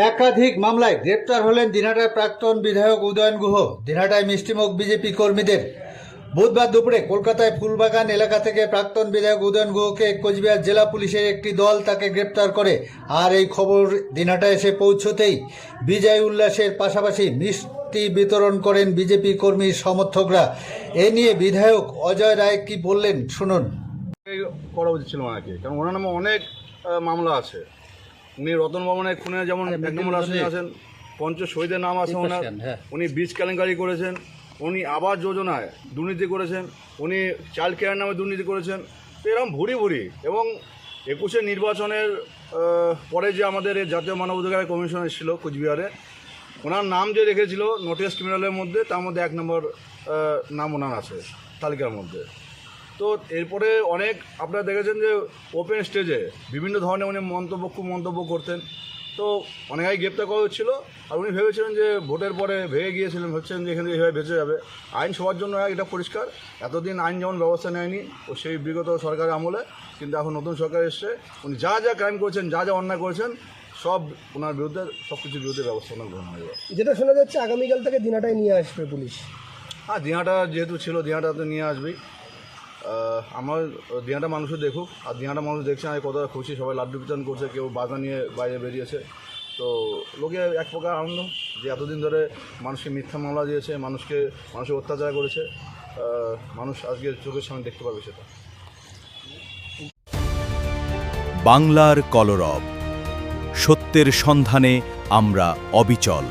একাধিক মামলায় গ্রেপ্তার হলেন দিনহাটার প্রাক্তন বিধায়ক উদয়ন গুহ। দিনহাটায় মিষ্টিমুখ বিজেপি কর্মীদের। বুধবার দুপুরে কলকাতায় ফুলবাগান এলাকা থেকে প্রাক্তন বিধায়ক উদয়ন গুহকে কোচবিহার জেলা পুলিশের একটি দল তাকে গ্রেপ্তার করে। আর এই খবর দিনহাটায় এসে পৌঁছতেই বিজয় উল্লাসের পাশাপাশি মিষ্টি বিতরণ করেন বিজেপি কর্মী সমর্থকরা। এ নিয়ে বিধায়ক অজয় রায় কি বললেন শুনুন। করা উচিত ছিল ওনাকে, কারণ ওনার নামে অনেক মামলা আছে। উনি রতন ভবনের খুনে যেমন এক নম্বর আসনে আছেন, পঞ্চ শহীদের নাম আছে ওনার। উনি বীজ কেলেঙ্কারি করেছেন, উনি আবাস যোজনায় দুর্নীতি করেছেন, উনি চাইল্ড কেয়ার নামে দুর্নীতি করেছেন। তো এরকম ভুরি ভুরি। এবং 21-এ নির্বাচনের পরে যে আমাদের জাতীয় মানবাধিকার কমিশন এসেছিল কোচবিহারে, ওনার নাম যে রেখেছিল নোটিস ক্রিমিনালের মধ্যে, তার মধ্যে 1 নম্বর নাম ওনার আছে তালিকার মধ্যে। তো এরপরে অনেক আপনারা দেখেছেন যে ওপেন স্টেজে বিভিন্ন ধরনের উনি খুব মন্তব্য করতেন। তো অনেক আগে গ্রেপ্তার করা হচ্ছিল, আর উনি ভেবেছিলেন যে ভোটের পরে ভেঙে গিয়েছিলেন, ভাবছেন যে এখানে এইভাবে বেঁচে যাবে। আইন সবার জন্য এটা পরিষ্কার। এতদিন আইন যেমন ব্যবস্থা নেয়নি ও সেই বিগত সরকারের আমলে, কিন্তু এখন নতুন সরকার এসছে, উনি যা যা ক্রাইম করেছেন, যা যা অন্যায় করেছেন, সব ওনার বিরুদ্ধে সব কিছুর বিরুদ্ধে ব্যবস্থা গ্রহণ হয়ে যাবে। যেটা শোনা যাচ্ছে আগামীকাল থেকে দিনহাটায় নিয়ে আসবে পুলিশ। হ্যাঁ, দিনহাটা যেহেতু ছিল, দিনহাটা তো নিয়ে আসবেই। আমার দিনহাটা মানুষও দেখুক, আর দিনহাটা মানুষ দেখছে আমি কতটা খুশি। সবাই লাড্ডু বিতরণ করছে, কেউ বাজনা নিয়ে বাইরে বেরিয়েছে। তো লোকে এক প্রকার আনন্দ যে এতদিন ধরে মানুষকে মিথ্যা মামলা দিয়েছে, মানুষের অত্যাচার করেছে, মানুষ আজকে চোখের সামনে দেখতে পাবে সেটা। বাংলার কলরব, সত্যের সন্ধানে আমরা অবিচল।